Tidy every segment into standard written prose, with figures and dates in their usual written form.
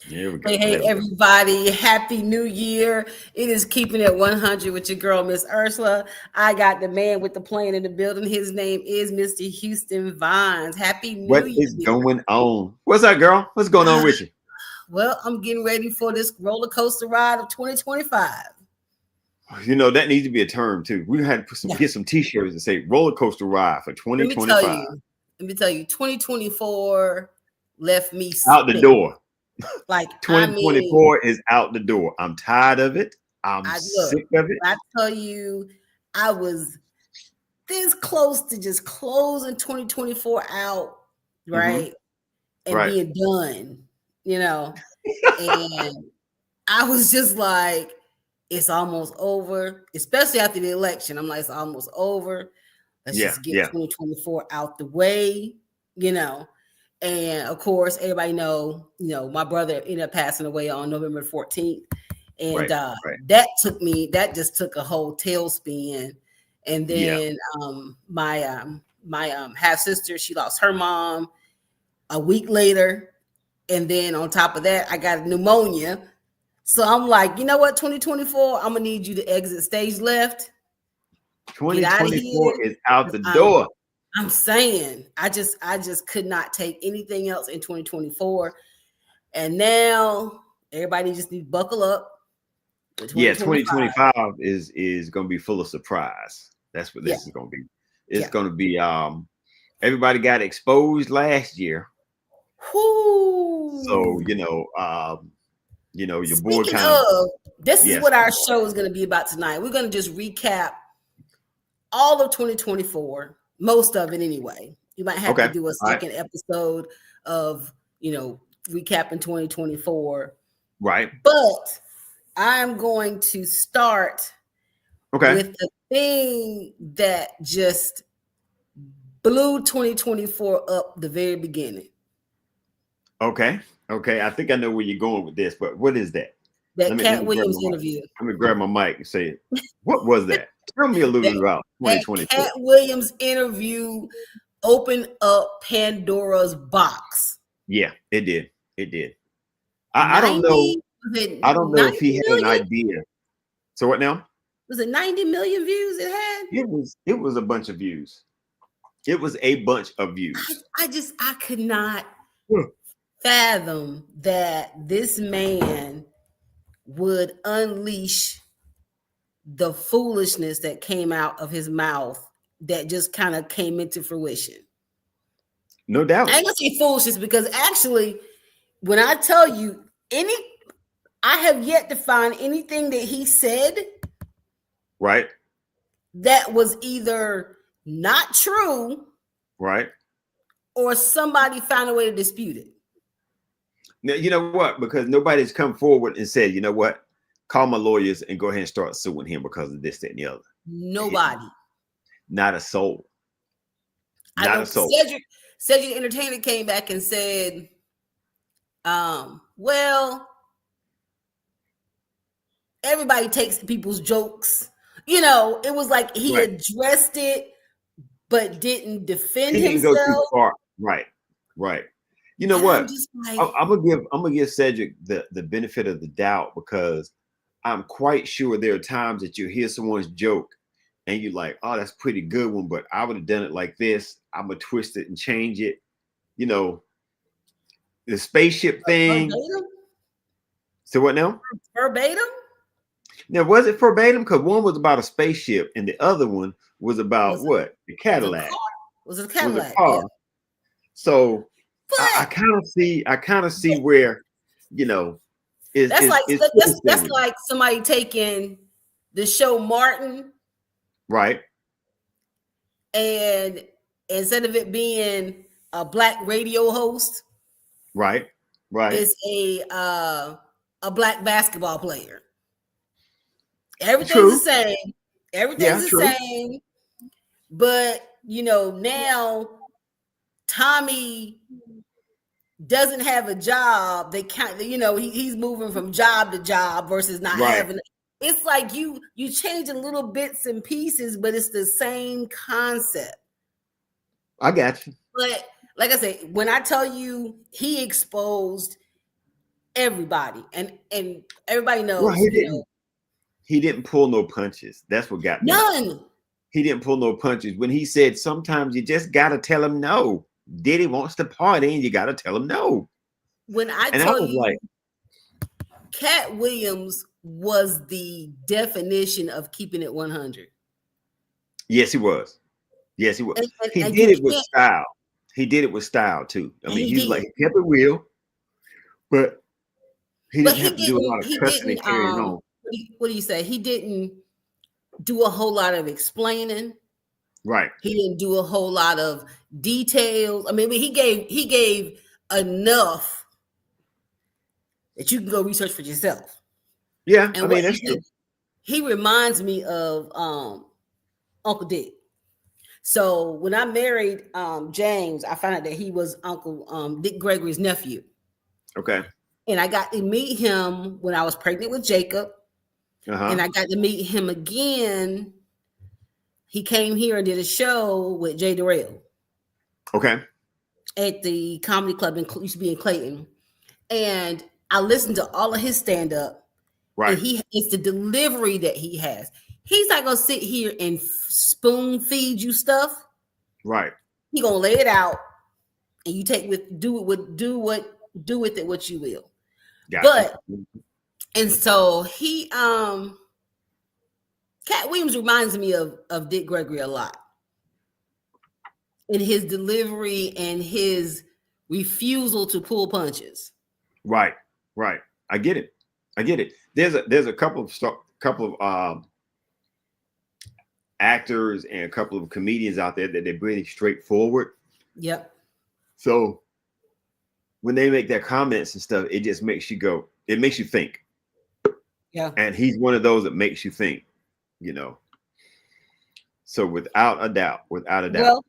Here we Hey, go. hey, There we go. everybody. Happy New Year. It is Keeping It 100 with your girl, Miss Ursula. I got the man with the plane in the building. His name is Mr. Houston Vines. Happy New What is Year. going on? What's up, girl? What's going on with you? Well, I'm getting ready for this roller coaster ride of 2025. That needs to be a term too. We had to Yeah. get some t-shirts that say roller coaster ride for Let me tell 2025. you, 2024 left me Out the spent. door. Like, I mean, 2024 is out the door. I'm tired of it. I'm I look, sick of it. I tell you, I was this close to just closing 2024 out, Mhm. right? And Right. being done, And I was just like, it's almost over, especially after the election. I'm like, it's almost over. Let's Yeah. just get Yeah. 2024 out the way, you know. And of course, everybody my brother ended up passing away on November 14th. And Right. Right. that just took a whole tailspin. And Yeah. then my half sister, she lost her mom a week later. And then on top of that, I got pneumonia. So I'm like, you know what, 2024, I'm gonna need you to exit stage left, get out of 2024 here. is out the I'm door. I'm saying I just could not take anything else in 2024. And now everybody just need to buckle up with Yeah, 2025. 2025 is going to be full of surprise. That's what Yeah, this is going to be. It's yeah. going to be everybody got exposed last year. So, Whoo. your boy Speaking kind of, of, this is yes. what our show is going to be about tonight. We're going to just recap all of 2024, most of it anyway. You might have to Okay. do a All right. second episode of, recapping 2024. Right. But I'm going to start Okay. with the thing that just blew 2024 up the very beginning. Okay. Okay. I think I know where you're going with this, but what is that? That Let me Cat grab Williams my mic. interview. Let me grab my mic and say, what was that? Tell me a little bit about That 2024. Cat Williams interview opened up Pandora's box. Yeah, it did. It did. I don't know. 90, was it I don't know 90 if he had an million? idea. So what now? Was it 90 million views it had? It was a bunch of views. It was a bunch of views. I could not fathom that this man would unleash the foolishness that came out of his mouth that just kind of came into fruition. No doubt. I ain't gonna say foolishness because actually, when I tell you I have yet to find anything that he said Right. that was either not true Right. or somebody found a way to dispute it. Now, you know what? Because nobody's come forward and said, you know what? Call my lawyers and go ahead and start suing him because of this, that, and the other. Nobody. Not a soul. I Not know a soul. Cedric the Entertainer came back and said, well, everybody takes people's jokes. It was like he Right. addressed it, but didn't defend He didn't go too himself. far. Right. Right. You know And I'm what? just like, I'm gonna give Cedric the benefit of the doubt because I'm quite sure there are times that you hear someone's joke and you're like, oh, that's a pretty good one, but I would have done it like this. I'm gonna twist it and change it. You know, the spaceship thing. verbatim? So what now? Verbatim? Now was it verbatim? Because one was about a spaceship and the other one was about what? The Cadillac. Was it a Was Cadillac? a car. Yeah. So I But kind of see where is that's like somebody taking the show Martin right. and instead of it being a black radio host, Right. it's a black basketball player. Everything's True. the same. Everything's the True. same. But now Tommy doesn't have a job. They can't, he's moving from job to job versus not having. It's like you changing little bits and pieces, but it's the same concept. I got you. But like I say, when I tell you he exposed everybody, and everybody Well, knows, he didn't pull no punches. That's what got me. none. He didn't pull no punches when he said sometimes you just gotta tell him no. Diddy wants to party and you gotta tell him no. When I And I tell was you, like, Cat Williams was the definition of keeping it 100. yes, he was. Yes, he was. He And did you it with can't. style. He did it with style too. I And mean, he he was like, did, he kept it real, but he but didn't have to do a lot of He cussing and didn't. carrying on. What do you say? He didn't do a whole lot of explaining. Right. He didn't do a whole lot of details. I mean, he gave enough that you can go research for yourself. Yeah, And I what mean, that's true. he reminds me of Uncle Dick. So when I married James, I found out that he was Uncle Dick Gregory's nephew. Okay. And I got to meet him when I was pregnant with Jacob. And I got to meet him again. He came here and did a show with Jay Durrell. Okay. At the comedy club used to be in Clayton. And I listened to all of his stand-up. Right. And it's the delivery that he has. He's not gonna sit here and spoon feed you stuff. Right. He gonna lay it out, and you do with it what you will. Gotcha. But and so he Cat Williams reminds me of Dick Gregory a lot in his delivery and his refusal to pull punches. Right. Right. I get it. There's a couple of actors and a couple of comedians out there that they're really straightforward. Yep. So when they make their comments and stuff, it just makes you go. It makes you think. Yeah. And he's one of those that makes you think. So without a doubt. Well,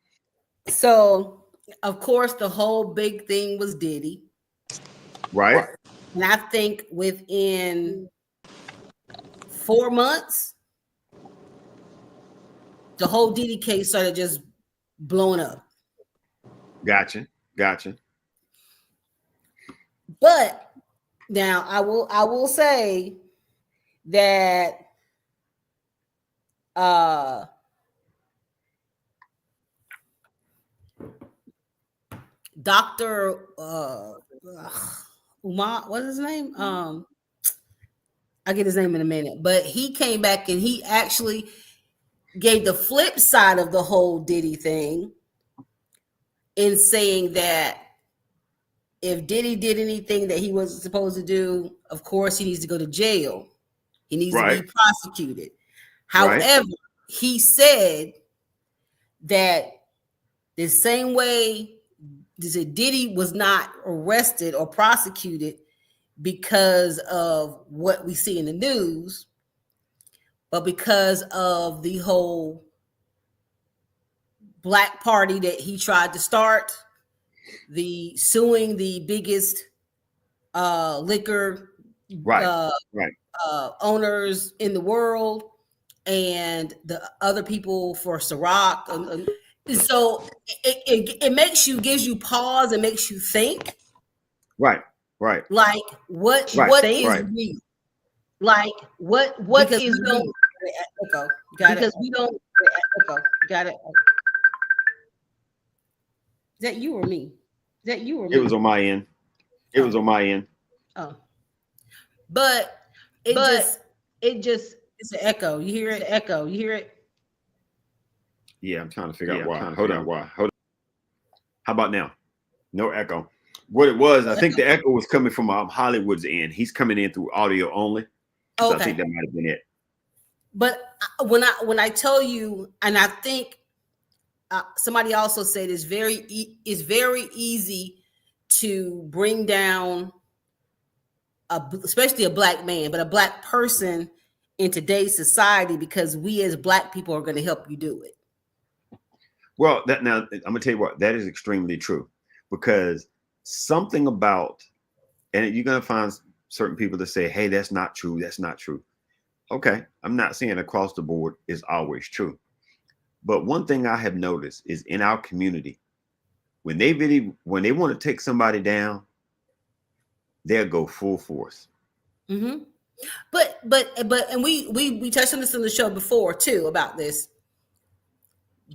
so of course the whole big thing was Diddy. Right. And I think within 4 months, the whole Diddy case started just blowing up. Gotcha. But now I will say that Dr. Umar, what's his name? I'll get his name in a minute. But he came back and he actually gave the flip side of the whole Diddy thing in saying that if Diddy did anything that he wasn't supposed to do, of course he needs to go to jail. He needs to be prosecuted. However, he said that the same way Diddy was not arrested or prosecuted because of what we see in the news, but because of the whole black party that he tried to start, suing the biggest liquor owners in the world and the other people for Ciroc. And so it gives you pause and makes you think. Right. Like what is real? Like what is real? Echo. We don't echo. Got it. Is that you or me? It was on my end. Oh. But it just it's an echo. You hear it? Yeah, I'm trying to figure out why. Hold on. How about now? No echo. What it was, I think the echo was coming from Hollywood's end. He's coming in through audio only. Okay. So I think that might have been it. But when I tell you, and I think somebody also said it's very easy to bring down especially a black man, but a black person in today's society, because we as black people are going to help you do it. Well, now I'm gonna tell you what, that is extremely true, because something about, and you're gonna find certain people that say, hey, that's not true. Okay, I'm not saying across the board is always true, but one thing I have noticed is in our community, when they want to take somebody down, they'll go full force. Mm-hmm. But and we touched on this in the show before too about this.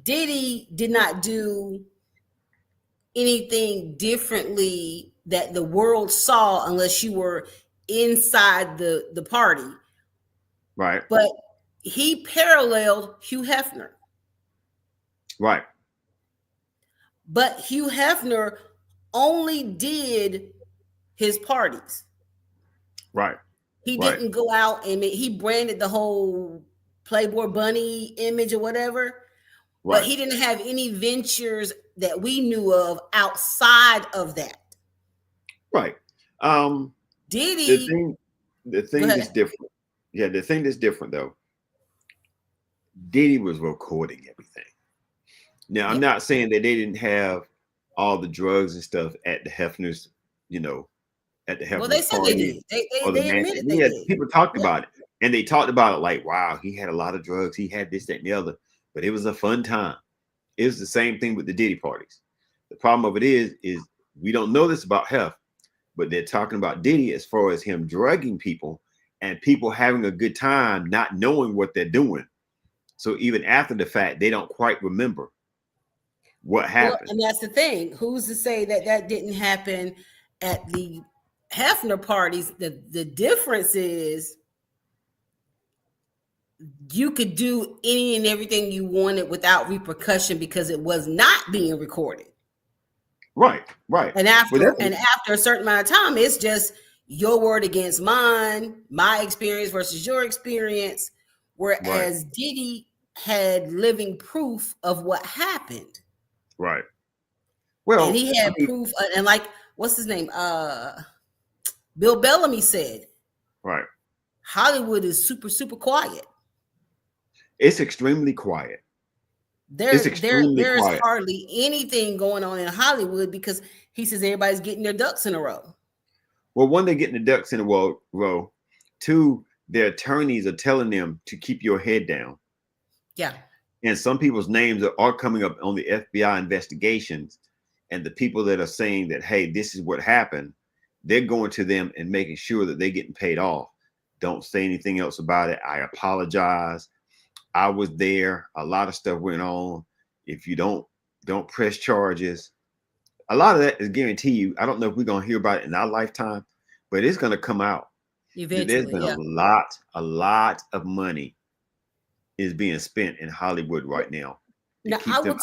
Diddy did not do anything differently that the world saw unless you were inside the party. Right. But he paralleled Hugh Hefner. Right. But Hugh Hefner only did his parties. Right. He Right. didn't go out and he branded the whole Playboy Bunny image or whatever. But Right. he didn't have any ventures that we knew of outside of that. Right. Diddy, The thing that's different. Yeah, the thing that's different though, Diddy was recording everything. Now, I'm not saying that they didn't have all the drugs and stuff at the Hefner's, at the Hefner's well, they said party. they did. They admitted they Yeah, did. people talked about it. And they talked about it like, wow, he had a lot of drugs. He had this, that, and the other. But it was a fun time. It was the same thing with the Diddy parties. The problem of it is we don't know this about Hef, but they're talking about Diddy as far as him drugging people and people having a good time, not knowing what they're doing. So even after the fact, they don't quite remember what happened. Well, and that's the thing. Who's to say that that didn't happen at the Hefner parties? The difference is you could do any and everything you wanted without repercussion because it was not being recorded. Right, right. And after a certain amount of time, it's just your word against mine, my experience versus your experience. Whereas Diddy had living proof of what happened. Right. Well, and he had proof, and like, what's his name? Bill Bellamy said, right. Hollywood is super, super quiet. It's extremely quiet. There's hardly anything going on in Hollywood because he says everybody's getting their ducks in a row. Well, one, they're getting the ducks in a row. Two, their attorneys are telling them to keep your head down. Yeah. And some people's names are coming up on the FBI investigations. And the people that are saying that, hey, this is what happened, they're going to them and making sure that they're getting paid off. Don't say anything else about it. I apologize. I was there. A lot of stuff went on. If you don't press charges, a lot of that is guarantee you. I don't know if we're going to hear about it in our lifetime, but it's going to come out. Eventually, there's been a lot of money is being spent in Hollywood right now. Now, I will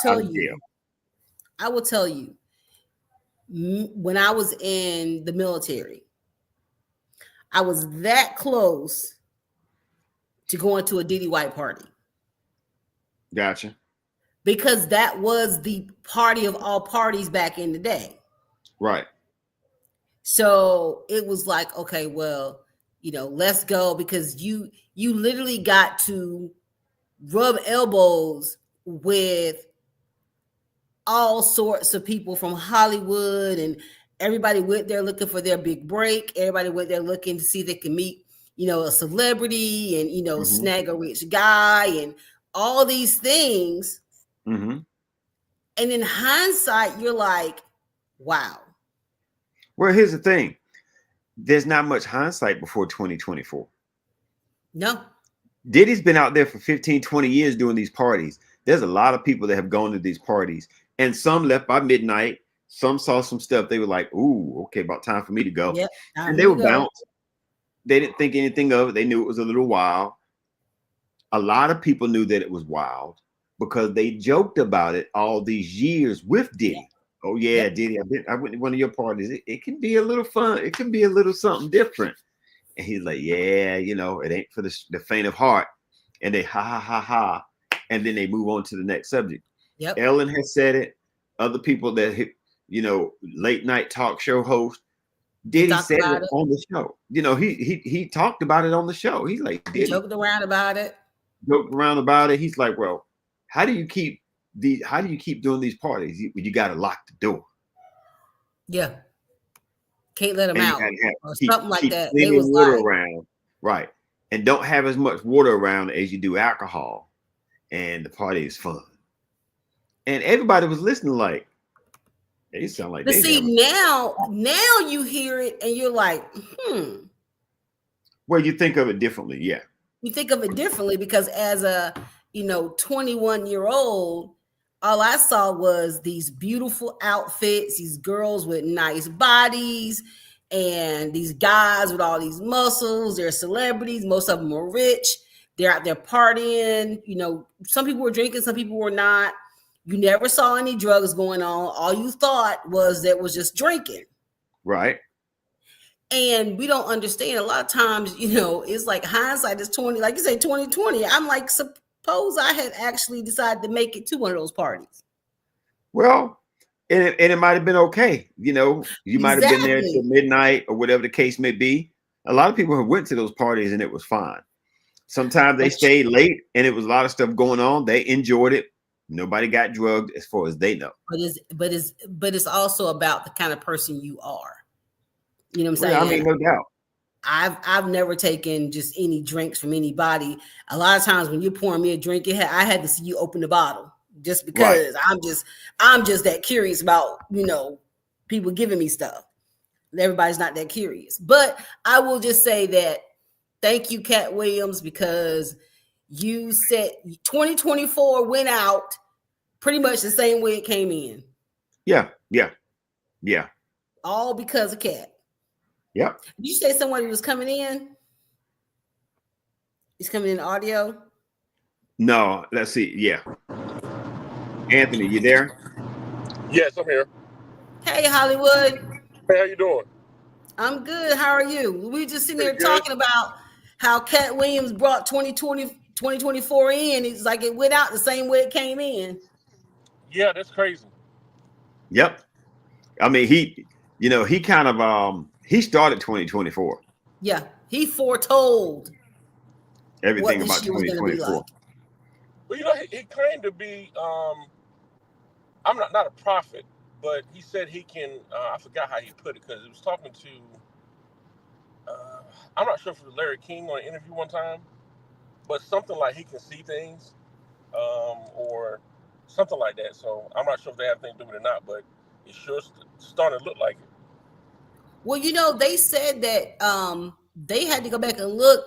tell you, when I was in the military, I was that close to going to a Diddy White party. Gotcha. Because that was the party of all parties back in the day. Right. So it was like, okay, well, let's go, because you literally got to rub elbows with all sorts of people from Hollywood, and everybody went there looking for their big break. Everybody went there looking to see if they could meet, a celebrity and, snag a rich guy and all these things. Mm-hmm. And in hindsight, you're like, wow. Well, here's the thing. There's not much hindsight before 2024. No. Diddy's been out there for 15, 20 years doing these parties. There's a lot of people that have gone to these parties, and some left by midnight. Some saw some stuff. They were like, ooh, okay, about time for me to go. Yep, and they were bounced. They didn't think anything of it. They knew it was a little wild. A lot of people knew that it was wild because they joked about it all these years with Diddy. Yeah. Oh yeah, yep. Diddy, I went to one of your parties. It can be a little fun. It can be a little something different. And he's like, yeah, it ain't for the faint of heart. And they ha. And then they move on to the next subject. Yep. Ellen has said it. Other people that, late night talk show host, Diddy said it on the show. He talked about it on the show. He's like, Diddy. Joked around about it. He's like, well, how do you keep doing these parties? You got to lock the door. Yeah. Can't let them out or something like that. They was water around, right? And don't have as much water around as you do alcohol, and the party is fun. And everybody was listening, like, They sound like But they see, have. now you hear it and you're like, Well, you think of it differently, yeah. you think of it differently because as a 21-year-old, all I saw was these beautiful outfits, these girls with nice bodies, and these guys with all these muscles. They're celebrities. Most of them are rich. They're out there partying. Some people were drinking, some people were not. You never saw any drugs going on. All you thought was that was just drinking. Right. And we don't understand a lot of times, it's like hindsight is 20, like you say, 2020. I'm like, suppose I had actually decided to make it to one of those parties. Well, and it might have been okay. You might have been there till midnight or whatever the case may be. A lot of people have went to those parties and it was fine. Sometimes they stayed late and it was a lot of stuff going on. They enjoyed it. Nobody got drugged as far as they know. But it's also about the kind of person you are. You know what I'm saying? I mean, no doubt. I've never taken just any drinks from anybody. A lot of times when you're pouring me a drink, I had to see you open the bottle just because I'm just that curious about, people giving me stuff. Everybody's not that curious. But I will just say that thank you, Cat Williams, because you said 2024 went out pretty much the same way it came in. Yeah. All because of Cat. Yep. Did you say somebody was coming in? He's coming in audio? No, let's see. Yeah. Anthony, you there? Yes, I'm here. Hey, Hollywood. Hey, how you doing? I'm good. How are you? We just sitting there talking about how Cat Williams brought 2024 in. It's like it went out the same way it came in. Yeah, that's crazy. Yep. I mean, he kind of he started 2024. Yeah, he foretold everything about 2024. Like. Well, he claimed to be I'm not a prophet, but he said he can I forgot how he put it because he was talking to I'm not sure if it was Larry King on an interview one time, but something like he can see things or something like that. So I'm not sure if they have anything to do with it or not, but it sure starting to look like it. Well, they said that they had to go back and look,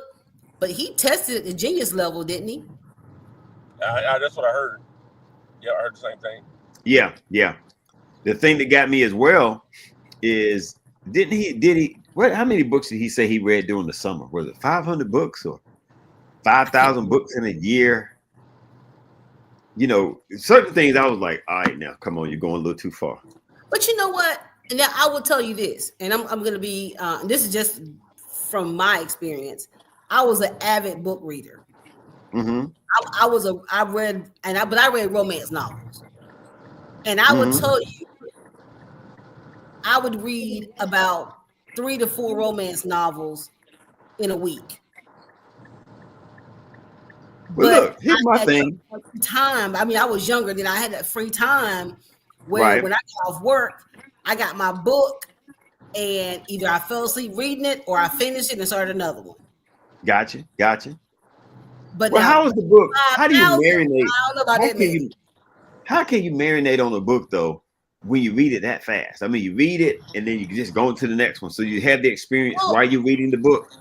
but he tested at the genius level, didn't he? That's what I heard. Yeah, I heard the same thing. Yeah. The thing that got me as well is, did he, how many books did he say he read during the summer? Was it 500 books or 5,000 books in a year? Certain things I was like, all right, now, come on, you're going a little too far. But you know what? Now I will tell you this, and I'm going to be, this is just from my experience. I was an avid book reader. Mm-hmm. I read romance novels. And I would tell you, I would read about 3 to 4 romance novels in a week. But look, here's my thing. Time. I mean, I was younger, then I had that free time where when I got off work, I got my book and either I fell asleep reading it or I finished it and started another one. Gotcha. But well, how is the book? How do you marinate? I don't know about how can you marinate on a book though when you read it that fast? I mean, you read it and then you just go into the next one, so you have the experience while you're reading the book.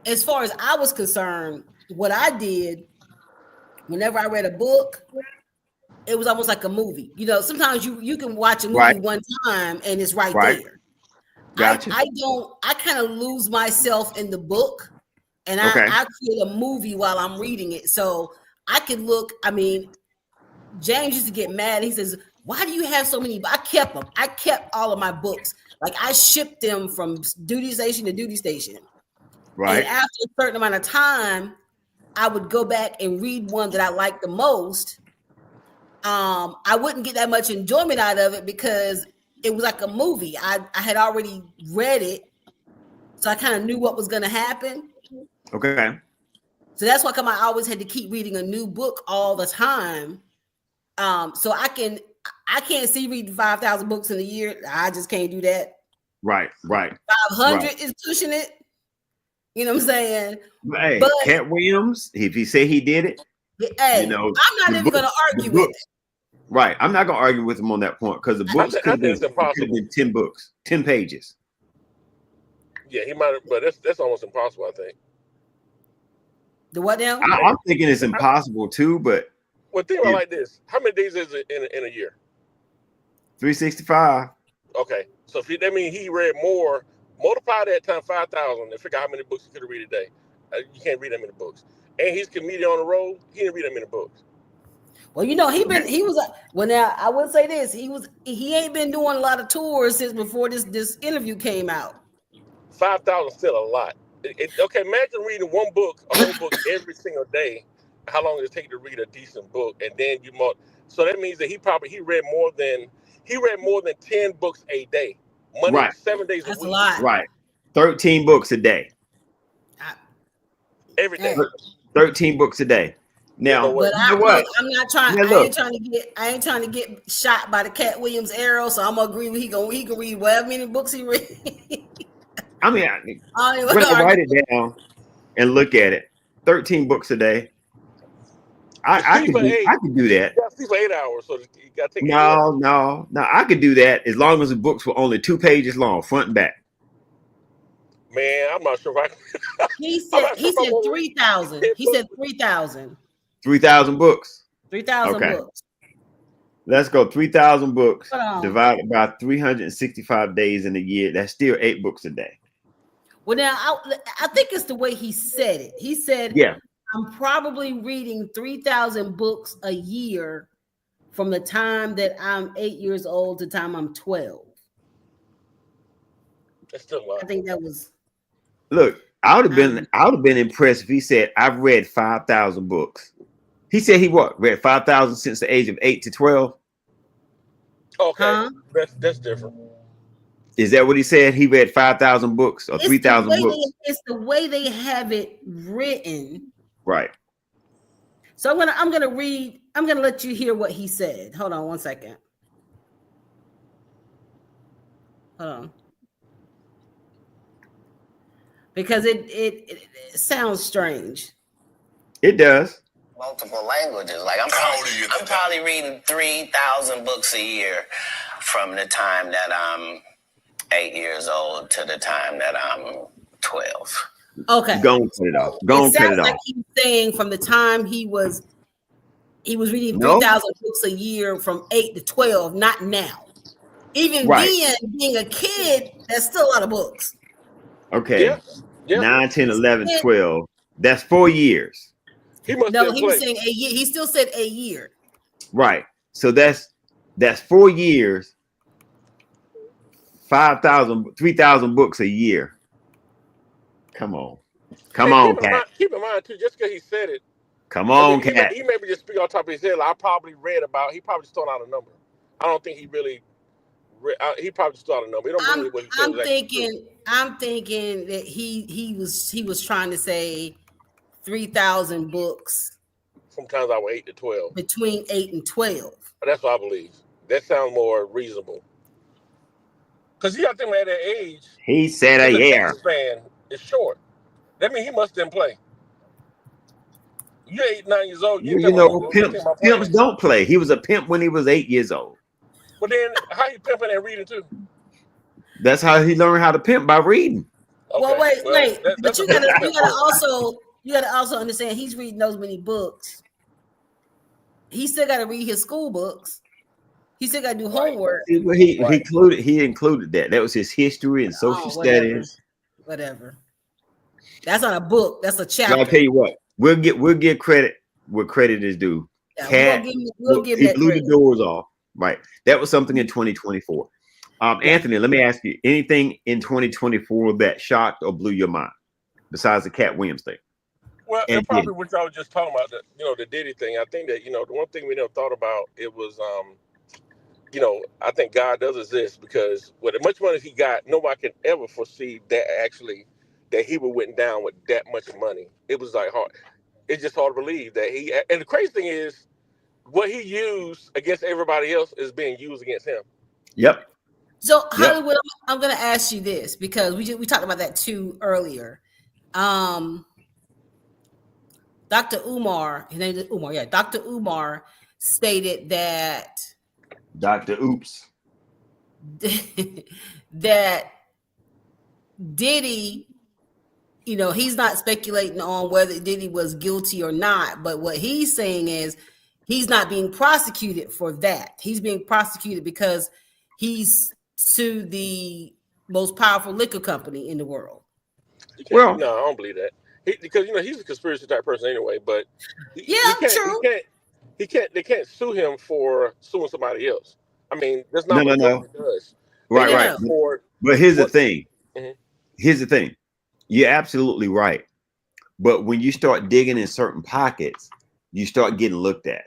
As far as I was concerned, what I did whenever I read a book, it was almost like a movie. Sometimes you can watch a movie one time and it's right there. Gotcha. I kind of lose myself in the book and I create a movie while I'm reading it. So I could look, I mean, James used to get mad. He says, why do you have so many? I kept them. I kept all of my books. Like I shipped them from duty station to duty station. Right. And after a certain amount of time, I would go back and read one that I liked the most. I wouldn't get that much enjoyment out of it because it was like a movie. I had already read it, so I kind of knew what was going to happen. Okay. So that's why I always had to keep reading a new book all the time. So I can't see reading 5,000 books in a year. I just can't do that. Right. 500 is pushing it. You know what I'm saying? Hey, but Cat Williams, if he say he did it, I'm not even going to argue with it. Right. I'm not gonna argue with him on that point because the books I think it's impossible. 10 books, 10 pages. Yeah, he might have, but that's almost impossible, I think. The what now? I'm thinking it's impossible too, but Well, think about it like this: how many days is it in a year? 365. Okay, so if that means he read more, multiply that times 5,000 and figure out how many books he could read a day. You can't read that many books. And he's a comedian on the road. He didn't read that many books. Well, he was. Well, now I would say this: he ain't been doing a lot of tours since before this interview came out. 5,000 still a lot. Okay, imagine reading one book, a whole book every single day. How long does it take to read a decent book? And then so that means that he read more than 10 books a day. Monday, Right. 7 days That's a week. a lot. Right. 13 books a day. Every day. 13 books a day. Now, but you know what? I'm not trying. Yeah, I ain't trying to get shot by the Cat Williams arrow. So I'm gonna agree with he can read whatever many books he read. I mean, write it down and look at it. 13 books a day. I could do that. You got to sleep for 8 hours, so you got to take. No. I could do that as long as the books were only 2 pages long, front and back. Man, I'm not sure if I. He said 3,000. He said 3,000. 3,000 books. 3,000 okay. books. Let's go 3,000 books divided by 365 days in a year. That's still 8 books a day. Well, now I think it's the way he said it. He said, "Yeah, I'm probably reading 3,000 books a year from the time that I'm 8 years old to the time I'm 12." That's still a lot. I think that was. Look, I would have been impressed if he said, "I've read 5,000 books." He said he read 5,000 since the age of 8 to 12. Okay, that's different. Is that what he said? He read 5,000 books or 3,000 books? It's the way they have it written. Right. So I'm gonna let you hear what he said. Hold on one second. Hold on. Because it sounds strange. It does. Multiple languages. Like I'm probably reading 3,000 books a year from the time that I'm 8 years old to the time that I'm 12. Okay. Go and cut it off. It sounds like he's saying from the time he was reading 3,000 books a year from 8 to 12, not now. Even then, being a kid, that's still a lot of books. Okay. Yeah. 9, 10, 11, 12. That's 4 years. He was saying a year. He still said a year. Right. So that's 4 years. 3,000 books a year. Come on, Cat. Keep in mind too, just because he said it. Come on, Cat. He maybe just speak on top of his head. Like, he probably just thrown out a number. I don't think he really. He probably just threw out a number. He don't really what he said. I'm thinking that he was trying to say 3,000 books. Sometimes I was 8 to 12. Between 8 and 12. That's what I believe. That sounds more reasonable. Because you got to think at that age. He said a year. Span is short. That means he must didn't play. You're 8, 9 years old. You know, pimps don't play. He was a pimp when he was 8 years old. But then, how he pimping and reading too? That's how he learned how to pimp, by reading. Okay. Well, wait. But you gotta also understand he's reading those many books. He still got to read his school books. He still got to do homework. He included that. That was his history and social studies. Whatever. That's not a book. That's a chapter. I'll tell you what. We'll give credit where credit is due. Yeah, Cat, we'll give he blew the doors off. Right. That was something in 2024. Anthony, let me ask you, anything in 2024 that shocked or blew your mind besides the Cat Williams thing? Well, and probably what y'all was just talking about, the Diddy thing. I think that, the one thing we never thought about, it was, I think God does exist because with as much money as he got, nobody can ever foresee that he went down with that much money. It was like hard. It's just hard to believe that and the crazy thing is, what he used against everybody else is being used against him. Yep. So Hollywood, I'm going to ask you this because we talked about that too earlier. Dr. Umar, his name is Umar. Yeah, Dr. Umar stated that Dr. Oops. that Diddy, you know, he's not speculating on whether Diddy was guilty or not, but what he's saying is he's not being prosecuted for that. He's being prosecuted because he's sued the most powerful liquor company in the world. Well, no, I don't believe that. Because he's a conspiracy type person anyway. But Yeah, he can't. true. He can't. They can't sue him for suing somebody else. I mean, that's no, not what no, the no. government does. They Right, just right. report But here's the what. thing. Mhm. Here's the thing. You're absolutely right. But when you start digging in certain pockets, you start getting looked at.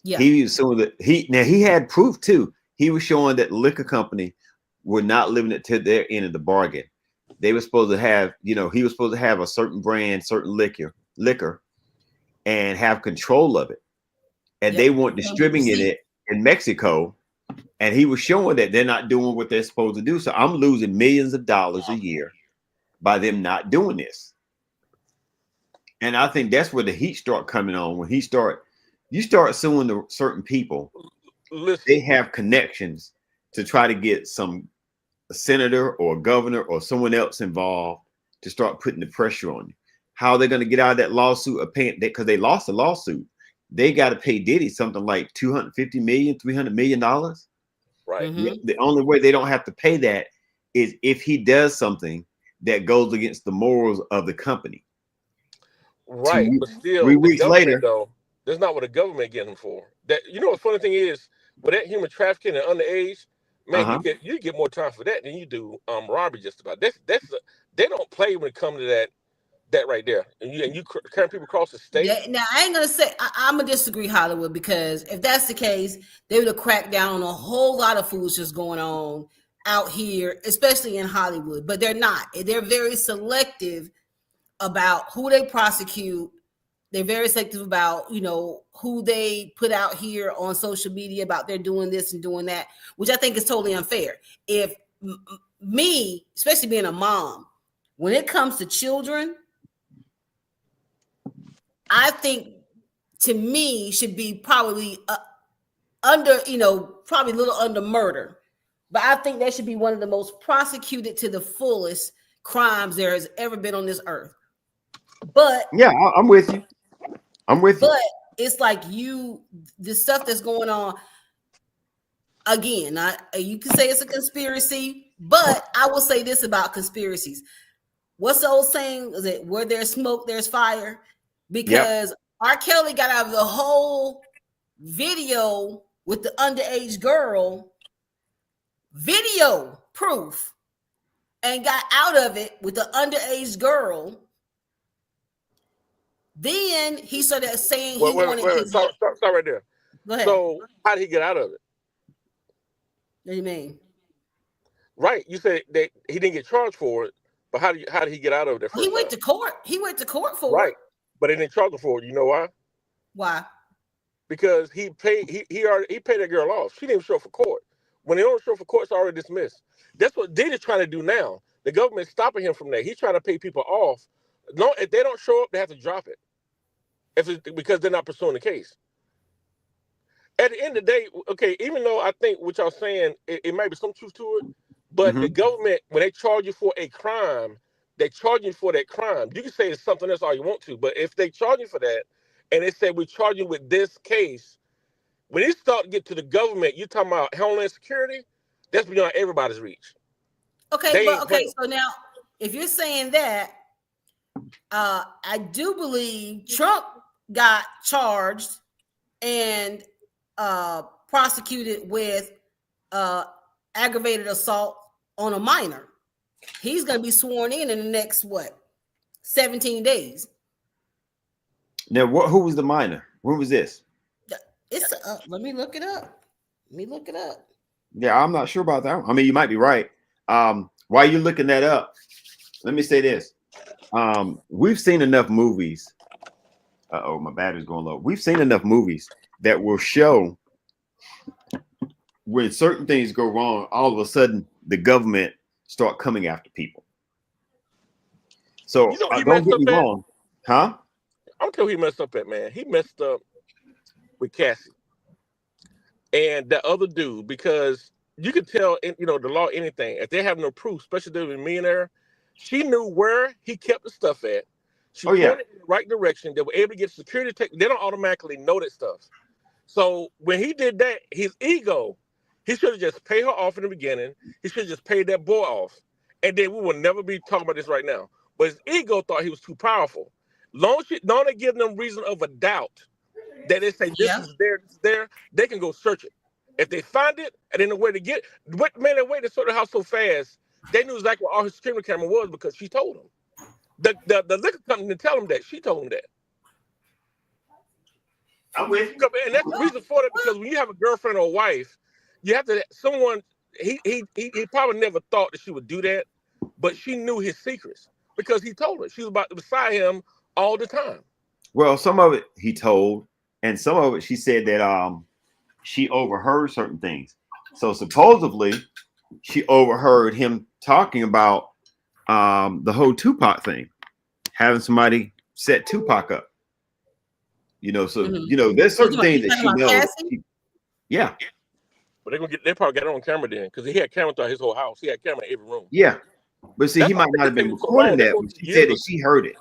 Yeah. He was showing that he had proof too. He was showing that the liquor company were not living it to their end of the bargain. They were supposed to have, he was supposed to have a certain brand, certain liquor, and have control of it. And they weren't distributing it in Mexico. And he was showing that they're not doing what they're supposed to do. So I'm losing millions of dollars a year by them not doing this. And I think that's where the heat start coming on. When you start suing the certain people, Listen, they have connections to try to get a senator or a governor or someone else involved to start putting the pressure on you. How they're going to get out of that lawsuit of paying, because they lost the lawsuit. They got to pay Diddy something like $250 million, $300 million. right. Mhm. The only way they don't have to pay that is if he does something that goes against the morals of the company. Right, but Three still, the weeks government later, though, that's not what the government getting for. That what funny thing is, with that human trafficking and underage, man, you get more time for that than you do robbery. Just about they don't play when it comes to that right there. And you carrying people across the state. Now I ain't gonna say I'm gonna disagree, Hollywood, because if that's the case, they would have cracked down on a whole lot of foolishness going on out here, especially in Hollywood. But they're not. They're very selective about who they prosecute. They're very selective about who they put out here on social media about they're doing this and doing that, which I think is totally unfair. If me, especially being a mom, when it comes to children, I think to me should be probably under, probably a little under murder. But I think that should be one of the most prosecuted to the fullest crimes there has ever been on this earth. But yeah, I'm with you. But it's like the stuff that's going on. Again, you can say it's a conspiracy, but I will say this about conspiracies. What's the old saying? Is it where there's smoke, there's fire? Because R. Kelly got out of the whole video with the underage girl, video proof, and got out of it with the underage girl. Then he started saying he wanted his. Stop right there. Go ahead. So how did he get out of it? What do you mean? Right, you said that he didn't get charged for it, but how did he get out of it? He went to court. He went to court for it. But they didn't charge him for it. You know why? Why? Because he paid. He paid that girl off. She didn't show up for court. When they don't show up for court, it's already dismissed. That's what Diddy's trying to do now. The government's stopping him from that. He's trying to pay people off. No, if they don't show up, they have to drop it. Because they're not pursuing the case. At the end of the day, okay, even though I think what y'all saying, it might be some truth to it, but the government, when they charge you for a crime, they charge you for that crime. You can say it's something else all you want to, but if they charge you for that, and they say we charge you with this case, when you start to get to the government, you're talking about Homeland Security, that's beyond everybody's reach. Okay, so now if you're saying that, I do believe Trump got charged and prosecuted with aggravated assault on a minor. He's going to be sworn in the next 17 days. Now, who was the minor? When was this? It's let me look it up. Yeah, I'm not sure about that. I mean, you might be right. While you're looking that up, let me say this. We've seen enough movies. My battery's going low. We've seen enough movies that will show when certain things go wrong, all of a sudden the government start coming after people. So don't get me wrong. Huh? I don't care who he messed up at, man. He messed up with Cassie. and that other dude, because you could tell, the law, anything, if they have no proof, especially if they're a millionaire, she knew where he kept the stuff at. She Oh yeah. pointed in the right direction. They were able to get security. They don't automatically know that stuff. So when he did that, his ego, he should have just paid her off in the beginning. He should have just paid that boy off. And then we will never be talking about this right now. But his ego thought he was too powerful. Long as they give them reason of a doubt that they say this is there, they can go search it. If they find it and then the way to get what man, they waited to sort the house so fast, they knew exactly what all his security camera was because she told them. The liquor company didn't tell him that. She told him that. I'm with you. And that's the reason for that, because when you have a girlfriend or a wife, you have to someone. He probably never thought that she would do that, but she knew his secrets because he told her. She was beside him all the time. Well, some of it he told, and some of it she said that she overheard certain things. So supposedly she overheard him talking about the whole Tupac thing, having somebody set Tupac up. So there's certain things that she knows. Yeah. But they probably got it on camera then, because he had camera throughout his whole house. He had camera in every room. Yeah. But see, he might not have been recording that, but she said that she heard it.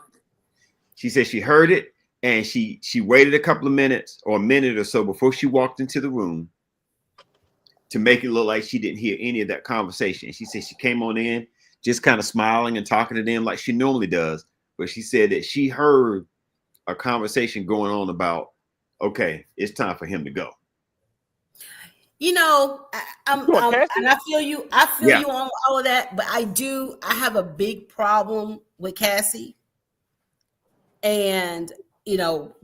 She said she heard it, and she waited a couple of minutes or a minute or so before she walked into the room to make it look like she didn't hear any of that conversation. She said she came on in just kind of smiling and talking to them like she normally does. But she said that she heard a conversation going on about, okay, it's time for him to go. And I feel you. I feel you on all of that, but I have a big problem with Cassie. And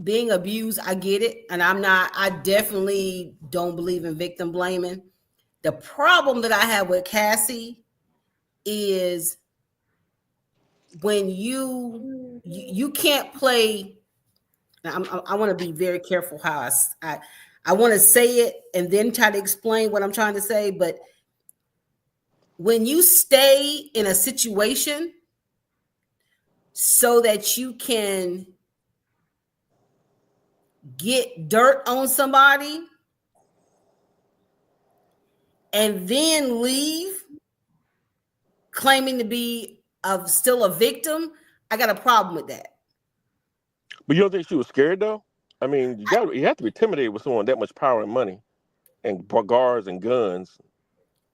being abused, I get it, and I definitely don't believe in victim blaming. The problem that I have with Cassie is when you can't play. I want to be very careful how I want to say it and then try to explain what I'm trying to say. But when you stay in a situation so that you can get dirt on somebody and then leave claiming to be still a victim, I got a problem with that. But you don't think she was scared though? I mean, you have to be intimidated with someone that much power and money and guards and guns.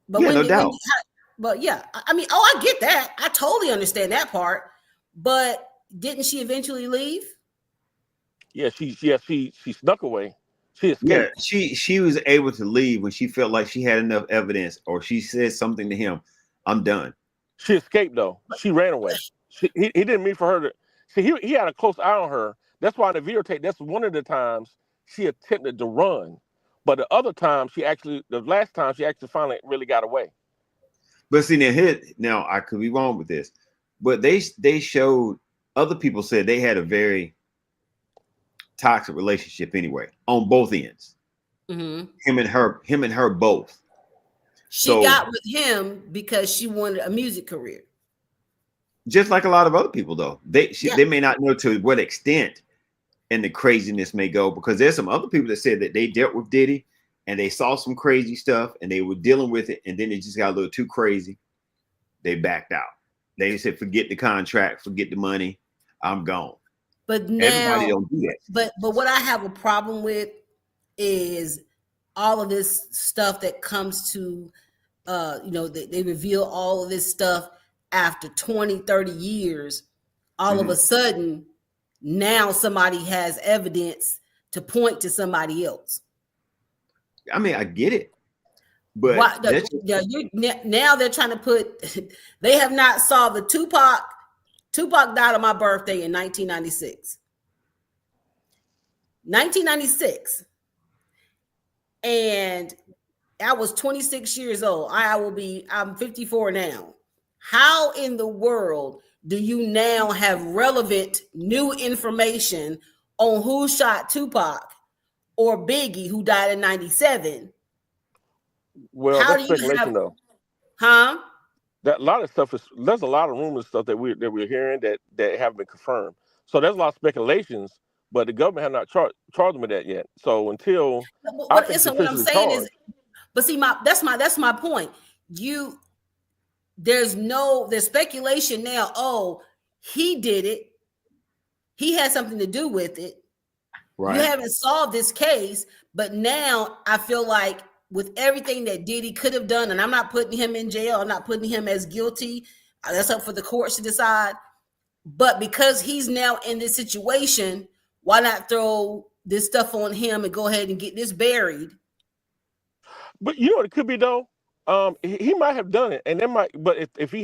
But no doubt. I get that. I totally understand that part. But didn't she eventually leave? Yeah, she snuck away. She escaped. Yeah, she was able to leave when she felt like she had enough evidence, or she said something to him. I'm done. She escaped though. She ran away. He didn't mean for her to. See, he had a close eye on her. That's why the videotape. That's one of the times she attempted to run, but the other time the last time she actually finally really got away. But see, now I could be wrong with this, but they showed, other people said they had a very toxic relationship anyway on both ends. Mm-hmm. Him and her both. She got with him because she wanted a music career. Just like a lot of other people, though, they may not know to what extent and the craziness may go, because there's some other people that said that they dealt with Diddy and they saw some crazy stuff and they were dealing with it, and then it just got a little too crazy. They backed out. They said, "Forget the contract, forget the money, I'm gone." But now, everybody don't do that. But what I have a problem with is all of this stuff that comes to, they reveal all of this stuff after 20, 30 years. All of a sudden, now somebody has evidence to point to somebody else. I mean, I get it. But now they're trying to put, they have not solved the Tupac died on my birthday in 1996. 1996. And I was 26 years old. I'm 54 now. How in the world do you now have relevant new information on who shot Tupac or Biggie, who died in 97? Well, that's speculation though. Huh? That a lot of stuff there's a lot of rumors stuff that we're hearing that haven't been confirmed. So there's a lot of speculations, but the government have not charged him with that yet. So until I think it's what I'm officially saying charged. is, but see, that's my point. There's speculation now. Oh, he did it. He had something to do with it. Right. You haven't solved this case, but now I feel like with everything that Diddy could have done, and I'm not putting him in jail, I'm not putting him as guilty. That's up for the courts to decide. But because he's now in this situation, why not throw this stuff on him and go ahead and get this buried? But you know what it could be though? He might have done it, and that might. But if he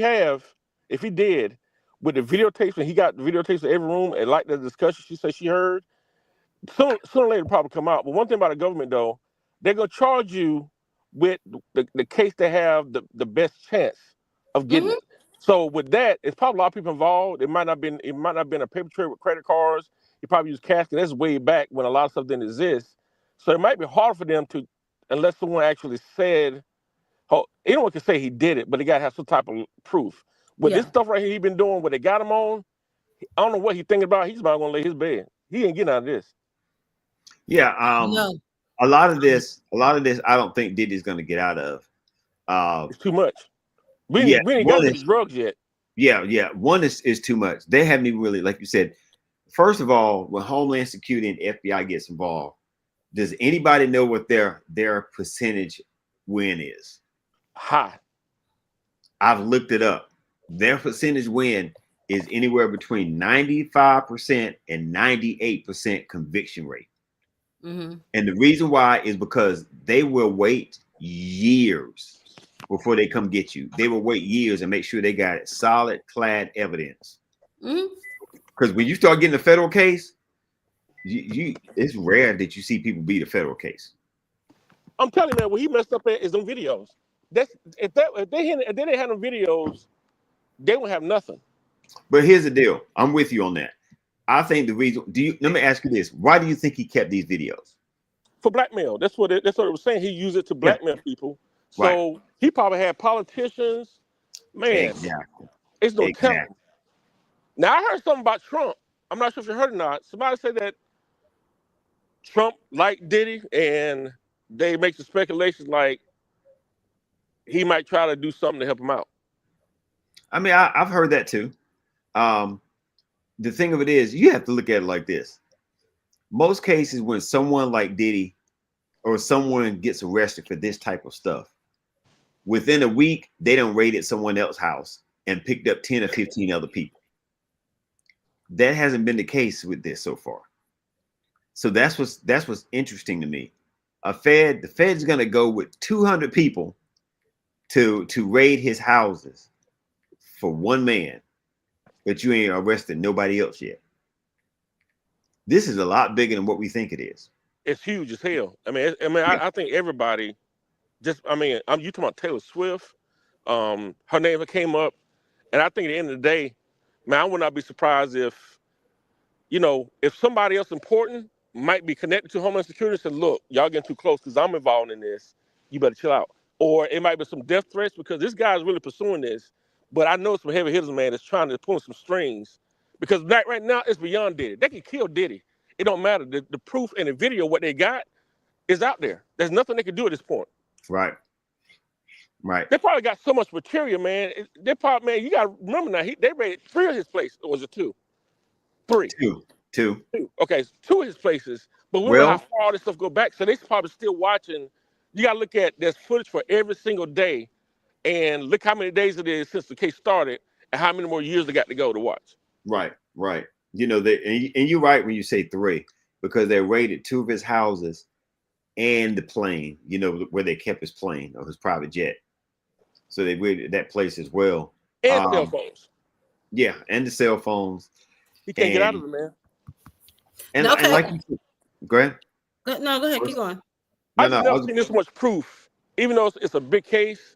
did, with the videotapes, and he got the videotapes in every room, and like the discussion she said she heard, sooner or later probably come out. But one thing about the government though, they're gonna charge you with the case they have the best chance of getting it. So with that, it's probably a lot of people involved. It might not been a paper trail with credit cards. You probably use cash, and that's way back when a lot of stuff didn't exist. So it might be hard for them to, unless someone actually said, oh, anyone can say he did it, but they gotta have some type of proof. With this stuff right here he been doing, what they got him on, I don't know what he's thinking about. He's about gonna lay his bed. He ain't getting out of this. Yeah, no. a lot of this, I don't think Diddy's gonna get out of. It's too much. We ain't got to the drugs yet. Yeah. One is too much. They haven't even really, like you said. First of all, when Homeland Security and FBI gets involved, does anybody know what their percentage win is? High. I've looked it up. Their percentage win is anywhere between 95% and 98% conviction rate. And the reason why is because they will wait years before they come get you. They will wait years and make sure they got solid clad evidence. Because when you start getting a federal case, it's rare that you see people beat a federal case. I'm telling you, man, what he messed up at is them videos. If they didn't have them videos, they won't have nothing. But here's the deal. I'm with you on that. I think the reason. Let me ask you this: why do you think he kept these videos? For blackmail. That's what it was saying. He used it to blackmail people. So he probably had politicians. Man, exactly. It's no telling. Now I heard something about Trump. I'm not sure if you heard or not. Somebody said that Trump liked Diddy, and they make the speculations like he might try to do something to help him out. I mean, I've heard that too. The thing of it is, you have to look at it like this. Most cases when someone like Diddy or someone gets arrested for this type of stuff, within a week, they done raided someone else's house and picked up 10 or 15 other people. That hasn't been the case with this so far. So that's what's interesting to me. The Fed's gonna go with 200 people to raid his houses for one man. But you ain't arrested nobody else yet. This is a lot bigger than what we think it is. It's huge as hell. I think everybody you talking about Taylor Swift. Her name came up, and I think at the end of the day, man, I would not be surprised if somebody else important might be connected to Homeland Security and said, look, y'all getting too close because I'm involved in this. You better chill out. Or it might be some death threats because this guy's really pursuing this. But I know some heavy hitters, man, that's trying to pull some strings because right now it's beyond Diddy. They can kill Diddy. It don't matter. The proof and the video, what they got, is out there. There's nothing they can do at this point. Right. They probably got so much material, man. You got to remember now, they raided 3 of his places. Or was it 2? 3. 2. Okay, 2 of his places. But we don't know how far all this stuff go back. So they're probably still watching. You got to look at, there's footage for every single day. And look how many days it is since the case started and how many more years they got to go to watch. Right. You know, and you're right when you say 3, because they raided 2 of his houses and the plane, where they kept his plane or his private jet. So they raided that place as well. And cell phones. Yeah, and the cell phones. He can't get out of it, man. And like you said, go ahead. No, go ahead. Keep going. I've never seen this much proof. Even though it's a big case,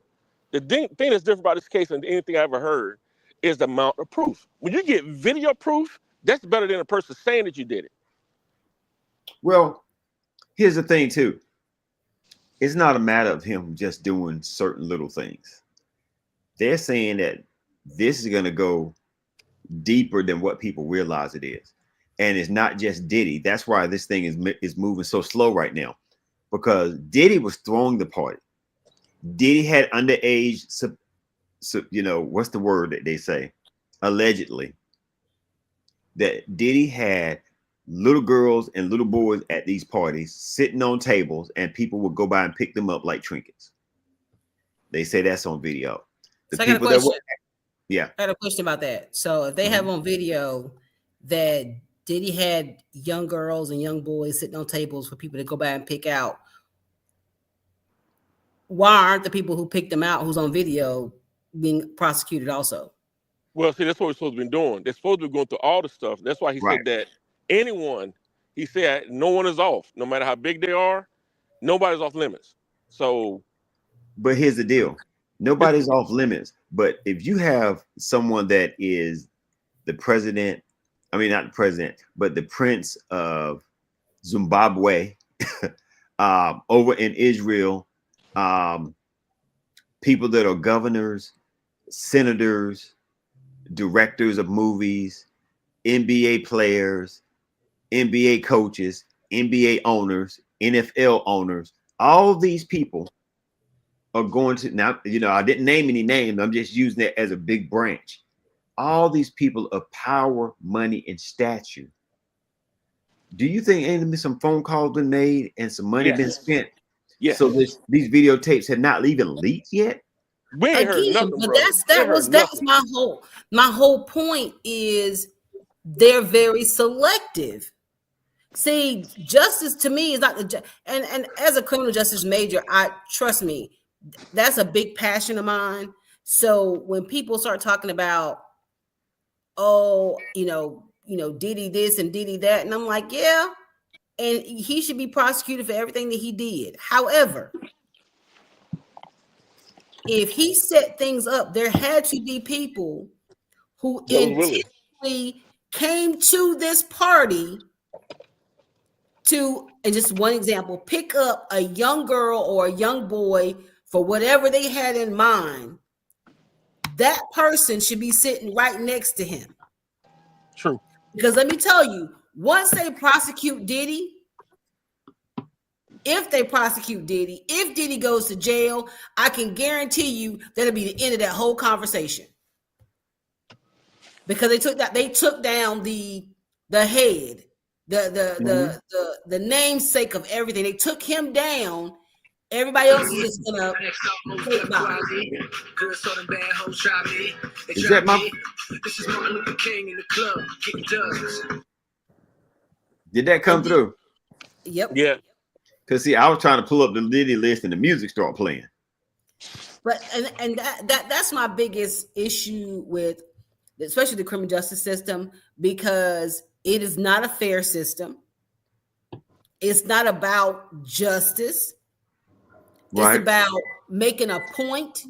the thing that's different about this case than anything I ever heard is the amount of proof. When you get video proof, that's better than a person saying that you did it. Well, here's the thing, too. It's not a matter of him just doing certain little things. They're saying that this is going to go deeper than what people realize it is. And it's not just Diddy. That's why this thing is moving so slow right now, because Diddy was throwing the party. Diddy had underage, what's the word that they say? Allegedly, that Diddy had little girls and little boys at these parties sitting on tables, and people would go by and pick them up like trinkets. They say that's on video. So I got a question. I got a question about that. So if they have on video that Diddy had young girls and young boys sitting on tables for people to go by and pick out, why aren't the people who picked them out, who's on video, being prosecuted also? Well, see, that's what we're supposed to be doing. They're supposed to be going through all the stuff. That's why he said that he said no one is off, no matter how big they are, nobody's off limits. So, but here's the deal. Nobody's off limits. But if you have someone that is the president, I mean, not the president, but the prince of Zimbabwe, over in Israel, people that are governors, senators, directors of movies, NBA players, NBA coaches, NBA owners, NFL owners, all these people are going to, now, I didn't name any names. I'm just using it as a big branch. All these people of power, money, and stature. Do you think ain't some phone calls been made and some money been spent? Yes. So these videotapes have not even leaked yet? We ain't heard nothing, but brother. that's my whole point is they're very selective. See, justice to me is not the and as a criminal justice major, trust me, that's a big passion of mine. So when people start talking about, Diddy this and Diddy that, and I'm like, yeah, and he should be prosecuted for everything that he did. However, if he set things up, there had to be people who intentionally came to this party to, and just one example, pick up a young girl or a young boy for whatever they had in mind. That person should be sitting right next to him. True. Because let me tell you, once they prosecute Diddy, if Diddy goes to jail, I can guarantee you that'll be the end of that whole conversation. Because they took down the head, the namesake of everything. They took him down. Everybody else is just gonna take by. Is that my? Did that come through? Yep. Yeah. Because see, I was trying to pull up the Diddy list and the music started playing. But and that's my biggest issue with, especially the criminal justice system, because it is not a fair system. It's not about justice. Right. It's about making a point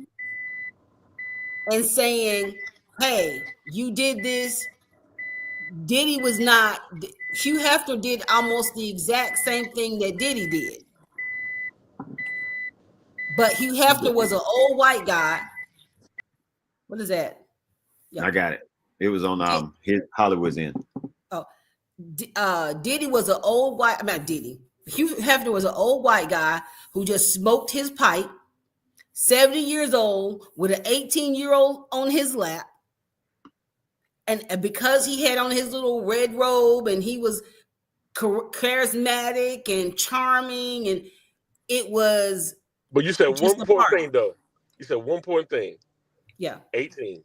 and saying, hey, you did this. Diddy was not, Hugh Hefner did almost the exact same thing that Diddy did. But Hugh Hefner was an old white guy. What is that? Yep. I got it. It was on his Hollywood's End. Oh, Diddy was an old white, not Diddy. Hugh Hefner was an old white guy who just smoked his pipe, 70 years old, with an 18-year-old on his lap. And because he had on his little red robe and he was charismatic and charming, and it was. But you said one important thing, though. You said one important thing. Yeah. 18.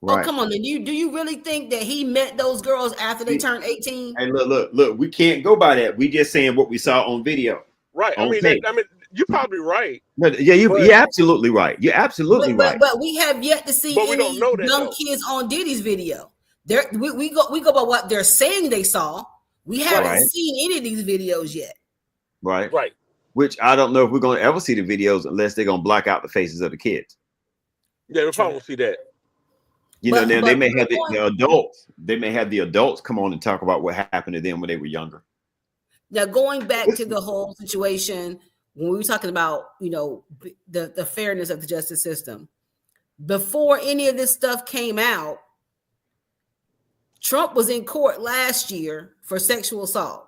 Right. Oh, come on. Do you really think that he met those girls after they turned 18? Hey, look. We can't go by that. We just saying what we saw on video. Right. I mean, you're probably right. Yeah, you're absolutely right. You're absolutely right. But we have yet to see any young kids on Diddy's video. We go by what they're saying they saw. We haven't seen any of these videos yet. Right. Right. Which I don't know if we're going to ever see the videos unless they're going to block out the faces of the kids. Yeah, we probably won't see that. Now they may have the adults. They may have the adults come on and talk about what happened to them when they were younger. Now, going back to the whole situation, when we were talking about, the fairness of the justice system, before any of this stuff came out, Trump was in court last year for sexual assault.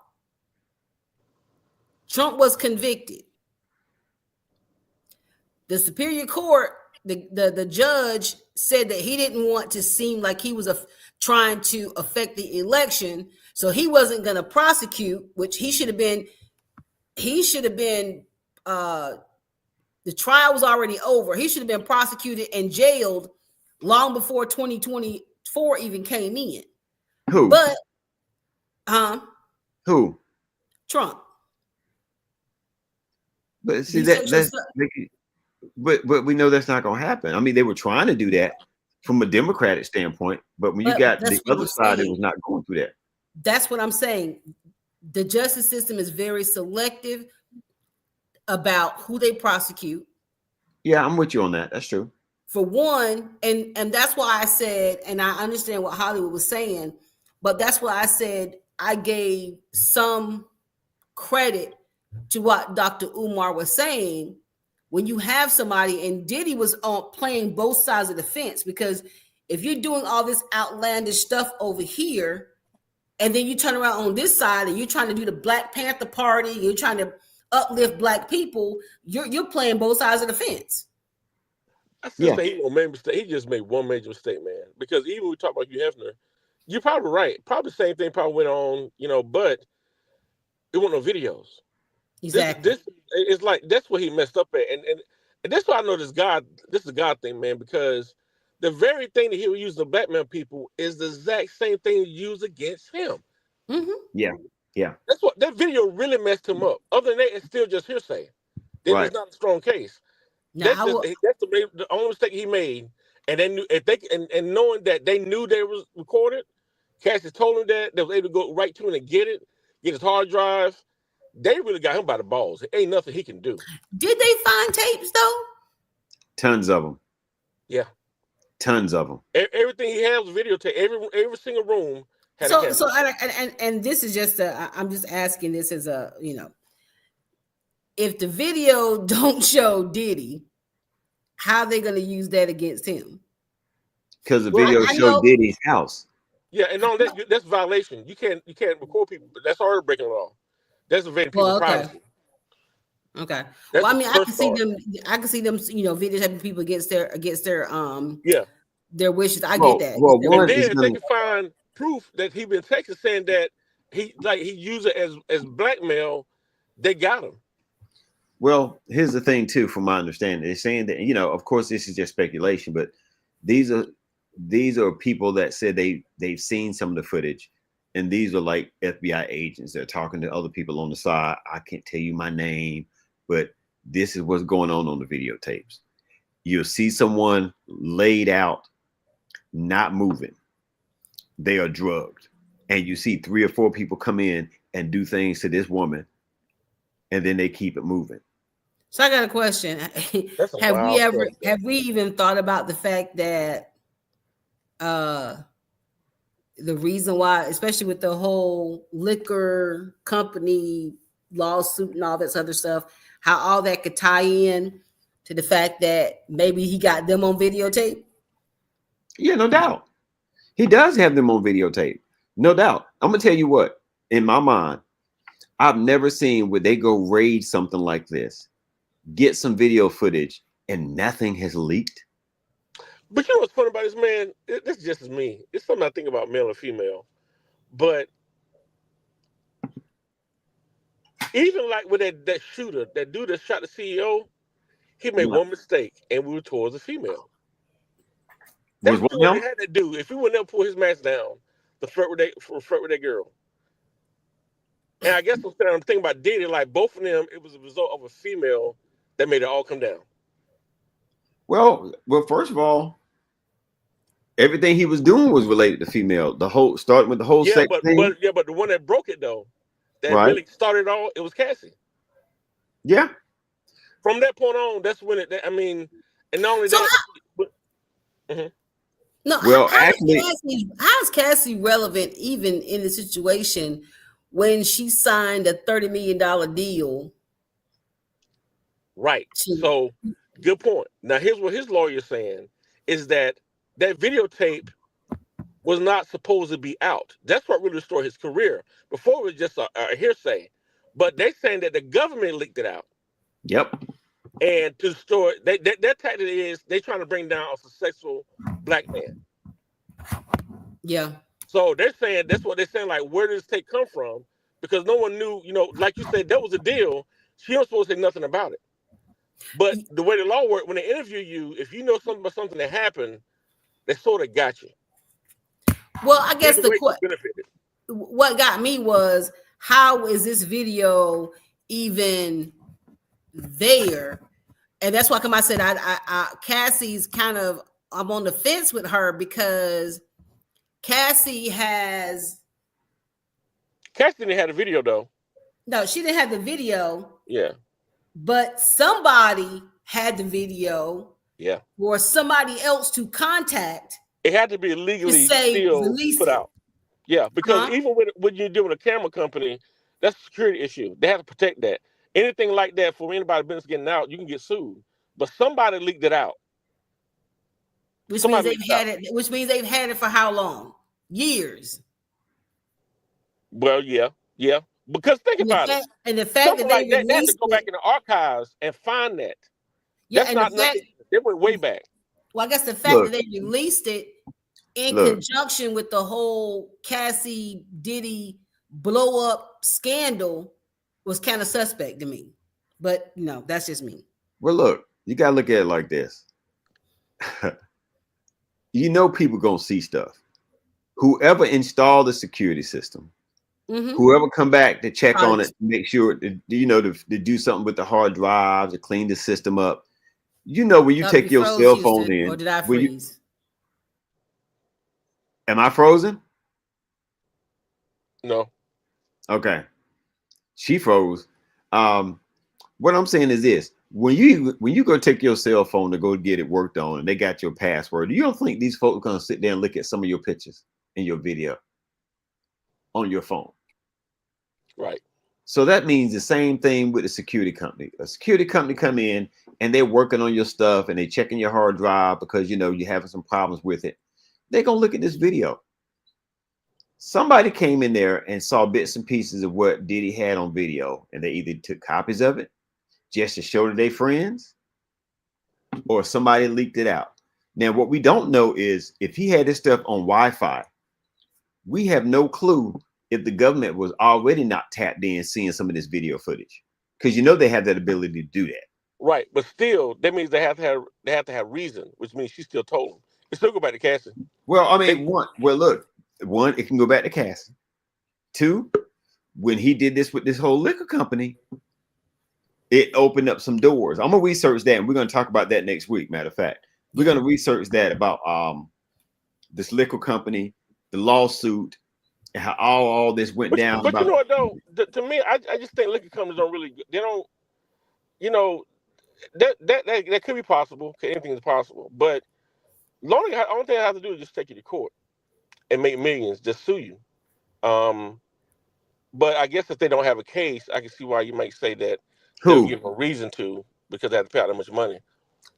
Trump was convicted. The Superior Court, the judge said that he didn't want to seem like he was trying to affect the election, so he wasn't going to prosecute, which he should have been. He should have been. The trial was already over. He should have been prosecuted and jailed long before 2024 even came in. Who? But, who? Trump. But see that's but we know that's not going to happen. I mean, they were trying to do that from a Democratic standpoint, but when you got the other side, it was not going through that. That's what I'm saying. The justice system is very selective about who they prosecute. Yeah, I'm with you on that. That's true. For one, and that's why I said, and I understand what Hollywood was saying, but that's why I said I gave some credit to what Dr. Umar was saying. When you have somebody, and Diddy was playing both sides of the fence, because if you're doing all this outlandish stuff over here, and then you turn around on this side and you're trying to do the Black Panther Party, you're trying to uplift Black people, you're playing both sides of the fence. I still say he just made one major mistake, man. Because even when we talk about Hugh Hefner, you're probably right. Probably the same thing probably went on, but it wasn't no videos. Exactly. This it's like that's what he messed up at, and that's why I know this is a God thing, man. Because the very thing that he would use to blackmail people is the exact same thing used against him. Mm-hmm. Yeah. That's what that video really messed him up. Other than that, it's still just hearsay. This is not a strong case. That's the only mistake he made. And they knew and knowing that they knew they was recorded, Cassius told him that they was able to go right to him and get his hard drive. They really got him by the balls. Ain't nothing he can do. Did they find tapes though? Tons of them. Yeah. Tons of them. Everything he has was videotape. Every single room had a camera. And this is just I'm just asking this as a, if the video don't show Diddy, how are they going to use that against him? Because the video showed Diddy's house. Yeah, and no, that's violation. You can't record people, but that's already breaking the law. That's invading people's privacy. Okay. Well, I mean, I can see them, videotaping people against their their wishes. I get that. Well, and then if they can find proof that he been texting saying that he used it as blackmail, they got him. Well, here's the thing too, from my understanding, they're saying that, of course this is just speculation, but these are people that said they've seen some of the footage. And these are like FBI agents. They're talking to other people on the side. I can't tell you my name, but this is what's going on the videotapes. You'll see someone laid out, not moving. They are drugged. And you see 3 or 4 people come in and do things to this woman, and then they keep it moving. So I got a question. Have we even thought about the fact that the reason why, especially with the whole liquor company lawsuit and all this other stuff, how all that could tie in to the fact that maybe he got them on videotape? Yeah, no doubt. He does have them on videotape. No doubt. I'm going to tell you what, in my mind, I've never seen where they go raid something like this, get some video footage, and nothing has leaked. But you know what's funny about this, man? This is just as me. It's something I think about male and female. But even like with that shooter, that dude that shot the CEO, he made one mistake, and we were towards a female. That's what he had to do. If he would never pull his mask down, to flirt with that girl. And I guess I'm thinking about Diddy, like both of them, it was a result of a female that made it all come down. Well, first of all, everything he was doing was related to female. Starting with the whole sex thing. But the one that broke it though, that really started all, it was Cassie. Yeah. From that point on, that's when and not only that. No, well, how is Cassie relevant even in the situation when she signed a $30 million deal? Right. So, good point. Now, here's what his lawyer is saying is that videotape was not supposed to be out. That's what really restored his career. Before it was just a hearsay. But they're saying that the government leaked it out. Yep. And to store their tactic is they trying to bring down a successful black man. Yeah. So they're saying that's what they're saying. Like, where did this take come from? Because no one knew. You know, like you said, that was a deal. She was supposed to say nothing about it. But the way the law works, when they interview you, if you know something about something that happened, they sort of got you. Well, I guess Either way, you benefited. What got me was, how is this video even there? And that's why I said Cassie's kind of, I'm on the fence with her, because Cassie didn't have a video though. No, she didn't have the video. Yeah. But somebody had the video. Yeah. Or somebody else to contact. It had to be legally still put out. Yeah, because even when you're doing a camera company, that's a security issue. They have to protect that. Anything like that, for anybody business getting out, you can get sued. But somebody leaked it out. Which means they've had it for how long? Years. Well, yeah. Because think about it. And the fact that they have to go back in the archives and find that. Yeah, that's not nothing. They went way back. Well, I guess the fact that they released it in conjunction with the whole Cassie Diddy blow up scandal was kind of suspect to me. But no, that's just me. Well, look, you gotta look at it like this. You know, people gonna see stuff. Whoever installed the security system, whoever come back to check on it, to make sure to do something with the hard drives, to clean the system up. You know, when you take your cell phone in, or did I freeze? Am I frozen? No. Okay. She froze. What I'm saying is this: when you go take your cell phone to go get it worked on, and they got your password, you don't think these folks are gonna sit there and look at some of your pictures and your video on your phone? Right. So that means the same thing with a security company. A security company come in and they're working on your stuff and they checking your hard drive because you're having some problems with it. They're gonna look at this video. Somebody came in there and saw bits and pieces of what Diddy had on video, and they either took copies of it just to show to their friends, or somebody leaked it out. Now, what we don't know is if he had this stuff on Wi-Fi, we have no clue if the government was already not tapped in seeing some of this video footage, because they have that ability to do that. Right, but still, that means they have to have reason, which means she still told them. It still go back to Cassie. Well, I mean, one, it can go back to Cassie. Two, when he did this with this whole liquor company, it opened up some doors. I'm gonna research that, and we're gonna talk about that next week. Matter of fact, we're gonna research that about this liquor company, the lawsuit, and how all this went down. But you know what though? To me, I just think liquor companies don't really. They don't. That could be possible. Anything is possible, but the only thing I have to do is just take you to court and make millions, just sue you. But I guess if they don't have a case, I can see why you might say that they'll give a reason to, because they have to pay out that much money.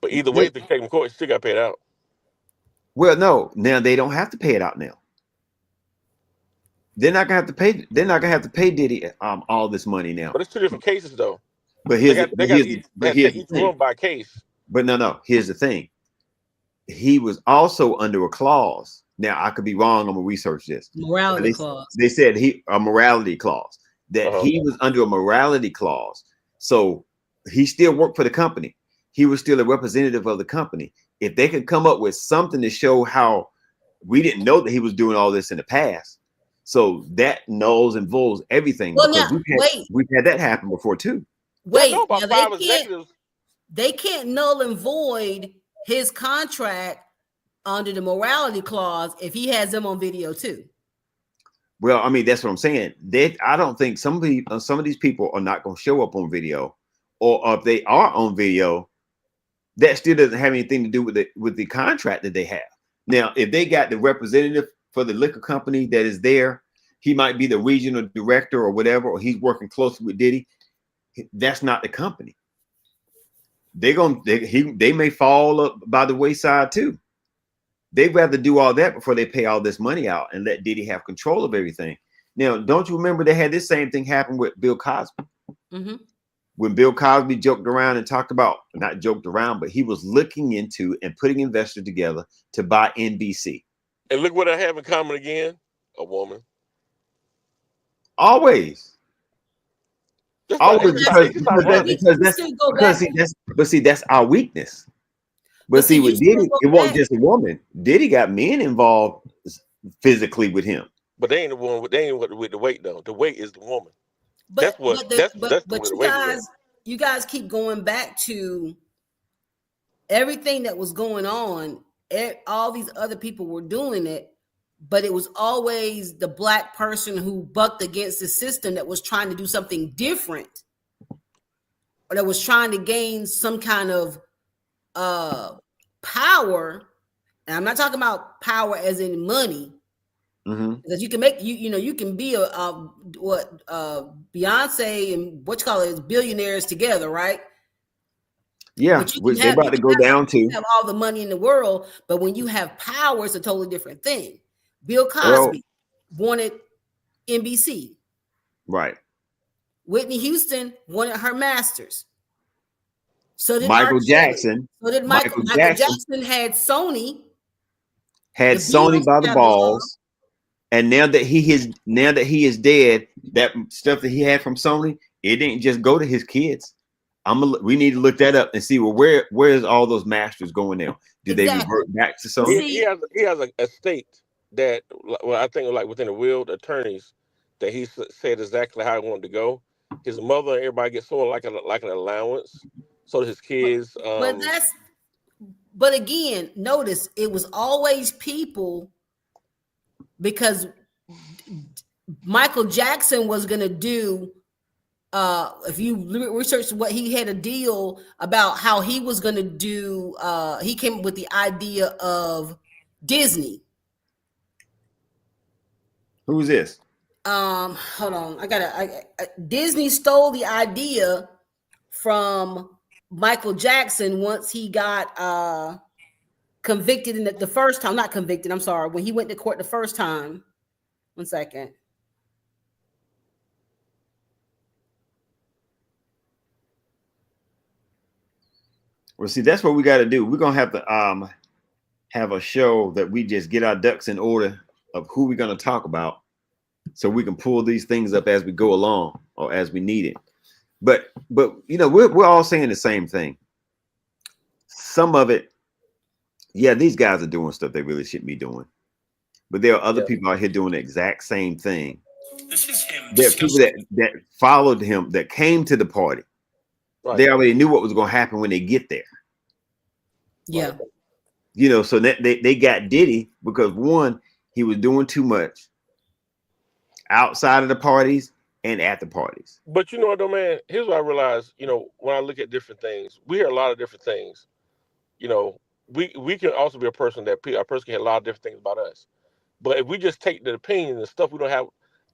But either way, if they take them to court, you still got to pay it out. Well, no, now they don't have to pay it out now. They're not gonna have to pay. They're not gonna have to pay Diddy all this money now. But it's two different cases, though. But here's each one by case. But no. Here's the thing. He was also under a clause. Now I could be wrong. I'm gonna research this. Morality clause. They said a morality clause, that he was under a morality clause. So he still worked for the company. He was still a representative of the company. If they could come up with something to show how we didn't know that he was doing all this in the past, so that nulls and voids everything. Well, now, we've had that happen before too. Wait, they can't null and void his contract under the morality clause if he has them on video too. Well, I mean, that's what I'm saying. I don't think some of these people are not going to show up on video, or if they are on video, that still doesn't have anything to do with the contract that they have. Now, if they got the representative for the liquor company that is there, he might be the regional director or whatever, or he's working closely with Diddy. That's not the company. They may fall up by the wayside too. They'd rather do all that before they pay all this money out and let Diddy have control of everything. Now, don't you remember they had this same thing happen with Bill Cosby? Mm-hmm. When Bill Cosby joked around and talked about, not joked around, but he was looking into and putting investors together to buy NBC. And look what I have in common again: a woman. Always. Just Always, it's just ironic. that's our weakness. But see, with Diddy, it wasn't just a woman. Diddy got men involved physically with him. But they ain't the one. They ain't with the weight though. The weight is the woman. But That's you guys keep going back to everything that was going on. All these other people were doing it, but it was always the black person who bucked against the system that was trying to do something different, or that was trying to gain some kind of power. And I'm not talking about power as in money, because you can make you can be Beyonce and what you call it is billionaires together, right? Yeah, which they're about to go down to. Have all the money in the world, but when you have power, it's a totally different thing. Bill Cosby wanted NBC, right? Whitney Houston wanted her masters. So did Michael Jackson. So did Michael Jackson had Sony. Had Sony by the balls. And now that he is dead, that stuff that he had from Sony, it didn't just go to his kids. We need to look that up and see where's all those masters going now? Do they revert back to Sony? He has a estate that, well, I think like within the will, the attorneys that he said exactly how he wanted to go. His mother and everybody gets sort of like an allowance. So does his kids. But again, notice it was always people, because Michael Jackson was going to do, if you research what he had a deal about how he was going to do, he came up with the idea of Disney. Who's this? Hold on. Disney stole the idea from Michael Jackson once he got convicted in the first time. Not convicted, I'm sorry. When he went to court the first time. 1 second. Well, see, that's what we got to do. We're going to have to have a show that we just get our ducks in order of who we're going to talk about, so we can pull these things up as we go along or as we need it. But we're all saying the same thing. Some of it, yeah, these guys are doing stuff they really shouldn't be doing. But there are other people out here doing the exact same thing. This is him. There are people that followed him, that came to the party. Right. They already knew what was going to happen when they get there. Yeah. So that they got Diddy because, one, he was doing too much outside of the parties and at the parties. But you know what, though, man? Here's what I realized. When I look at different things, we hear a lot of different things. We can also be a person can hear a lot of different things about us. But if we just take the opinion and stuff, we don't have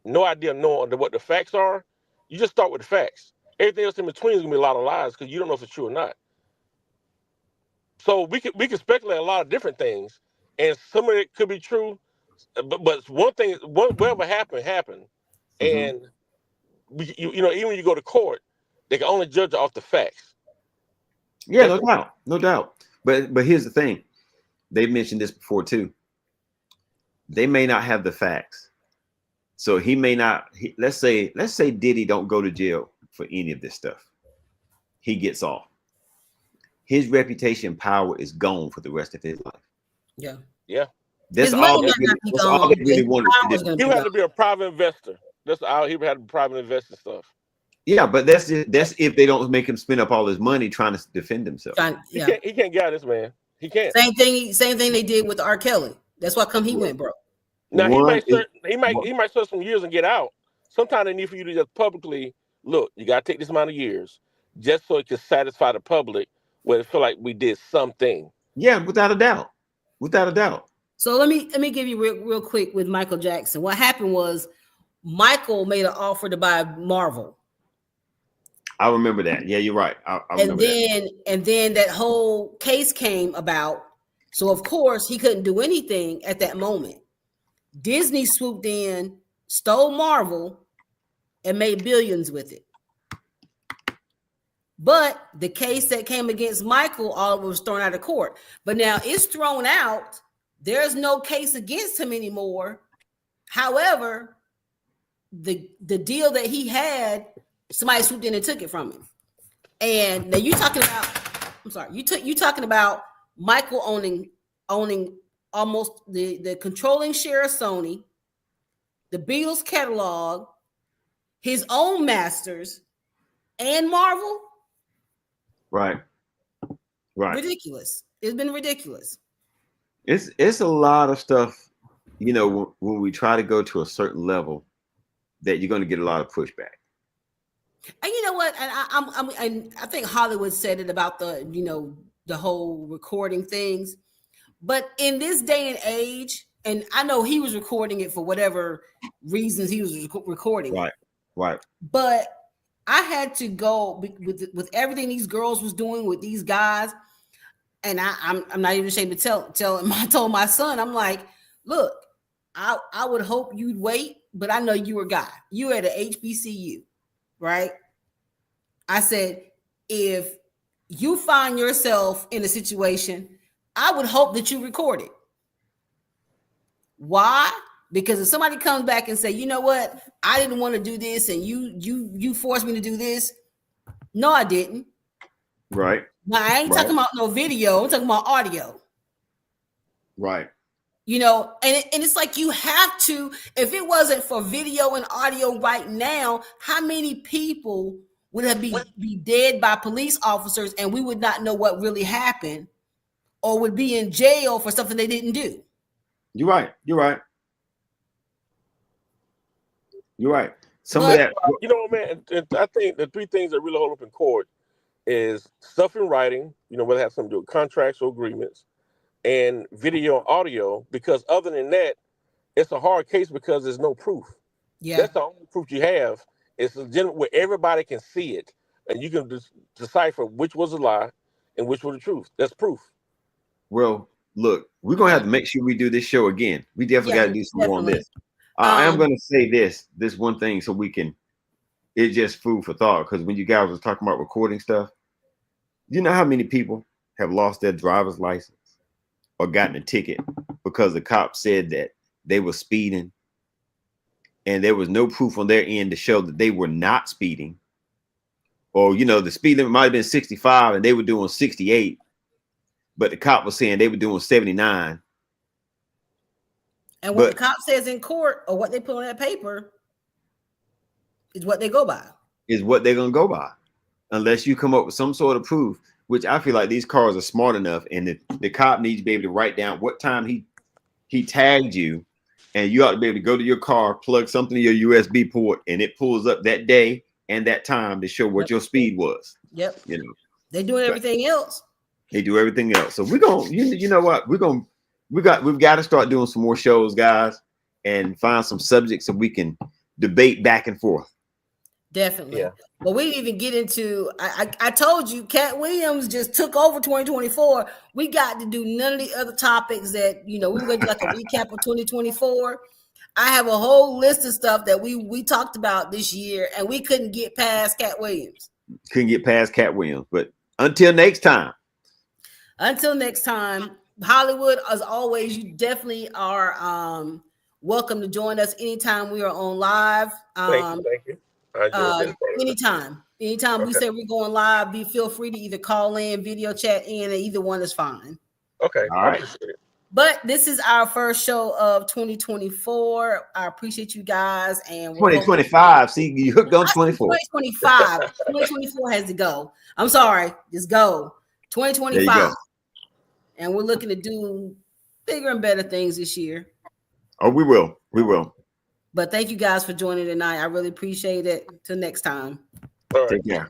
no idea, what the facts are. You just start with the facts. Everything else in between is gonna be a lot of lies because you don't know if it's true or not. So we can speculate a lot of different things, and some of it could be true. But one thing, whatever happened, and even when you go to court, they can only judge off the facts. Yeah, no doubt. But here's the thing: they've mentioned this before too. They may not have the facts, so he may not. Let's say Diddy don't go to jail for any of this stuff. He gets off. His reputation, power is gone for the rest of his life. Yeah. That's all they really wanted to do. He would have to be a private investor. That's how he would have to be private investor stuff. Yeah, but that's if they don't make him spend up all his money trying to defend himself. He can't get out of this, man. He can't. Same thing they did with R. Kelly. That's why he went broke. Now he might serve some years and get out. Sometimes they need for you to just publicly look. You got to take this amount of years just so it can satisfy the public, where it feel like we did something. Yeah, without a doubt. So let me give you real quick with Michael Jackson. What happened was Michael made an offer to buy Marvel. I remember that. Yeah, you're right. I remember and then that whole case came about, So of course he couldn't do anything at that moment. Disney swooped in, stole Marvel, and made billions with it. But the case that came against Michael, all of it was thrown out of court. But now it's thrown out. There's no case against him anymore. However, the deal that he had, somebody swooped in and took it from him. And now you're talking about, I'm sorry, you talking about Michael owning almost the controlling share of Sony, the Beatles catalog, his own masters, and Marvel. Right. Ridiculous. It's been ridiculous. It's a lot of stuff, you know, when we try to go to a certain level, that you're going to get a lot of pushback. And you know what? And I think Hollywood said it about the whole recording things. But in this day and age, and I know he was recording it for whatever reasons he was recording. Right. But I had to go with everything these girls was doing with these guys, and I'm not even ashamed to tell him. I told my son, I'm like, look, I would hope you'd wait, but I know you're a guy. You're at a HBCU, right? I said, if you find yourself in a situation, I would hope that you record it. Why? Because if somebody comes back and say, you know what, I didn't want to do this, and you forced me to do this. No, I didn't. Right. Now I ain't talking about no video. I'm talking about audio. Right. You know, and it's like you have to. If it wasn't for video and audio right now, how many people would have be dead by police officers, and we would not know what really happened, or would be in jail for something they didn't do? You're right. Some of that, you know, man. I think the three things that really hold up in court is stuff in writing. You know, whether it has something to do with contracts or agreements, and video and audio. Because other than that, it's a hard case because there's no proof. Yeah, that's the only proof you have. It's legitimate where everybody can see it, and you can decipher which was a lie and which was the truth. That's proof. Well, look, we're gonna have to make sure we do this show again. We definitely got to do some more on this. I am going to say this one thing so we can, it's just food for thought. Because when you guys was talking about recording stuff, you know how many people have lost their driver's license or gotten a ticket because the cop said that they were speeding and there was no proof on their end to show that they were not speeding. Or, you know, the speed limit might have been 65 and they were doing 68, but the cop was saying they were doing 79. And what the cop says in court or what they put on that paper is what they go by. Is what they're going to go by. Unless you come up with some sort of proof, which I feel like these cars are smart enough, and the cop needs to be able to write down what time he tagged you, and you ought to be able to go to your car, plug something to your USB port, and it pulls up that day and that time to show what your speed was. Yep. You know, they're doing everything else. They do everything else. So we're going, you know what? We've got to start doing some more shows, guys, and find some subjects that we can debate back and forth. Definitely. Yeah. But we didn't even get into, I told you, Cat Williams just took over 2024. We got to do none of the other topics that, you know, we were going to do like a recap of 2024. I have a whole list of stuff that we talked about this year, and we couldn't get past Cat Williams. But until next time. Hollywood, as always, you definitely are welcome to join us anytime we are on live. Thank you. Anytime okay. We say we're going live, feel free to either call in, video chat in, or either one is fine. Okay. All right. But this is our first show of 2024. I appreciate you guys. And 2025. See, you hooked on 24. 2025. 2024 has to go. I'm sorry. Just go. 2025. And we're looking to do bigger and better things this year. Oh, we will. But thank you guys for joining tonight. I really appreciate it. Till next time. All right. Take care.